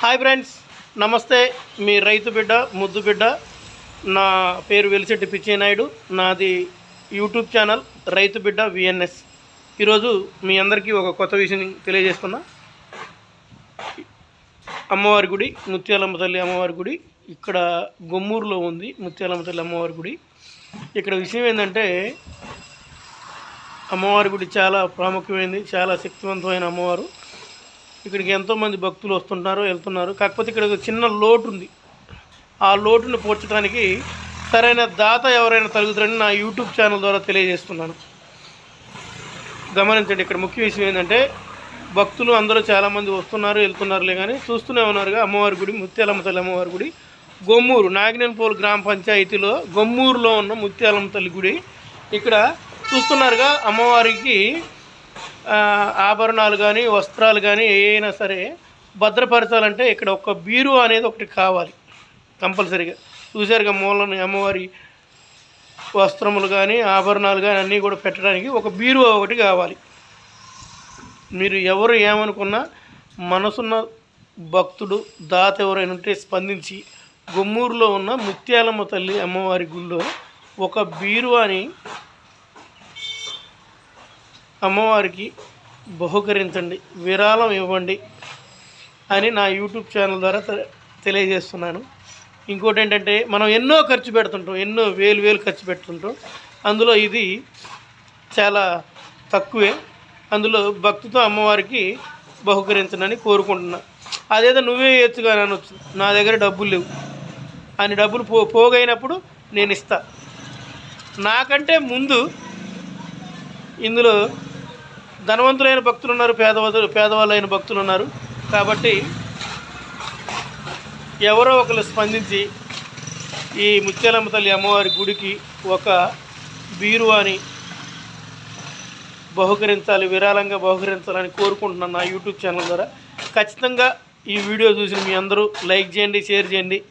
Hi friends, నమస్తే. మీ రైతు బిడ్డ ముద్దు బిడ్డ. నా పేరు వెలిశెట్టి పిచ్చయ్యనాయుడు. నాది యూట్యూబ్ ఛానల్ రైతు బిడ్డ విఎన్ఎస్. ఈరోజు మీ అందరికీ ఒక కొత్త విషయం తెలియజేస్తున్నా. అమ్మవారి గుడి, ముత్యాలమ్మ తల్లి అమ్మవారి గుడి ఇక్కడ గొమ్మూరులో ఉంది. ముత్యాలమ్మ తల్లి అమ్మవారి గుడి. ఇక్కడ విషయం ఏంటంటే, అమ్మవారి గుడి చాలా ప్రాముఖ్యమైనది, చాలా శక్తివంతమైన అమ్మవారు. ఇక్కడికి ఎంతోమంది భక్తులు వస్తుంటారు, వెళ్తున్నారు. కాకపోతే ఇక్కడ ఒక చిన్న లోటు ఉంది. ఆ లోటుని పూడ్చడానికి సరైన దాత ఎవరైనా తగులుతారని నా యూట్యూబ్ ఛానల్ ద్వారా తెలియజేస్తున్నాను. గమనించండి. ఇక్కడ ముఖ్య విషయం ఏంటంటే, భక్తులు అందరూ చాలామంది వస్తున్నారు, వెళ్తున్నారులే కానీ చూస్తూనే ఉన్నారుగా. అమ్మవారి గుడి, ముత్యాలమ్మ తల్లి అమ్మవారి గుడి, గొమ్మూరు నాగినేనిపోలు గ్రామ పంచాయతీలో గొమ్మూరులో ఉన్న ముత్యాలమ్మ తల్లి గుడి. ఇక్కడ చూస్తున్నారుగా. అమ్మవారికి ఆభరణాలు కానీ, వస్త్రాలు కానీ ఏవైనా సరే భద్రపరచాలంటే ఇక్కడ ఒక బీరు అనేది ఒకటి కావాలి కంపల్సరీగా. చూసారుగా, మూలని అమ్మవారి వస్త్రములు కానీ, ఆభరణాలు కానీ అన్నీ కూడా పెట్టడానికి ఒక బీరు ఒకటి కావాలి. మీరు ఎవరు ఏమనుకున్నా, మనసున్న భక్తుడు దాత ఎవరైనా ఉంటే స్పందించి గొమ్మూరులో ఉన్న ముత్యాలమ్మ తల్లి అమ్మవారి గుళ్ళో ఒక బీరు అని అమ్మవారికి బహుకరించండి, విరాళం ఇవ్వండి అని నా యూట్యూబ్ ఛానల్ ద్వారా తెలియజేస్తున్నాను. ఇంకోటి ఏంటంటే, మనం ఎన్నో ఖర్చు పెడుతుంటాం, ఎన్నో వేలు ఖర్చు పెడుతుంటాం. అందులో ఇది చాలా తక్కువే. అందులో భక్తితో అమ్మవారికి బహుకరించనని కోరుకుంటున్నా. అదేదో నువ్వే వేయచ్చుగా అనొచ్చు, నా దగ్గర డబ్బులు లేవు అని. డబ్బులు పోగైనప్పుడు నేను ఇస్తా. నాకంటే ముందు ఇందులో ధనవంతులైన భక్తులు ఉన్నారు, పేదవాళ్ళైన భక్తులు ఉన్నారు. కాబట్టి ఎవరో ఒకరు స్పందించి ఈ ముత్యాలమ్మ తల్లి అమ్మవారి గుడికి ఒక బీరువాని బహుకరించాలి, విరాళంగా బహుకరించాలని కోరుకుంటున్నాను నా యూట్యూబ్ ఛానల్ ద్వారా. ఖచ్చితంగా ఈ వీడియో చూసిన మీ అందరూ లైక్ చేయండి, షేర్ చేయండి,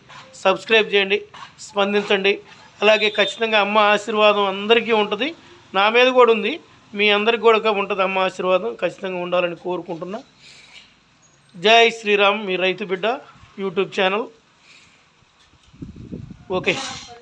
సబ్స్క్రైబ్ చేయండి, స్పందించండి. అలాగే ఖచ్చితంగా అమ్మ ఆశీర్వాదం అందరికీ ఉంటుంది, నా మీద కూడా ఉంది, మీ అందరికి కూడా ఉంటుంది. అమ్మ ఆశీర్వాదం ఖచ్చితంగా ఉండాలని కోరుకుంటున్నా. జై శ్రీరామ్. మీ రైతు బిడ్డ యూట్యూబ్ ఛానల్. ఓకే.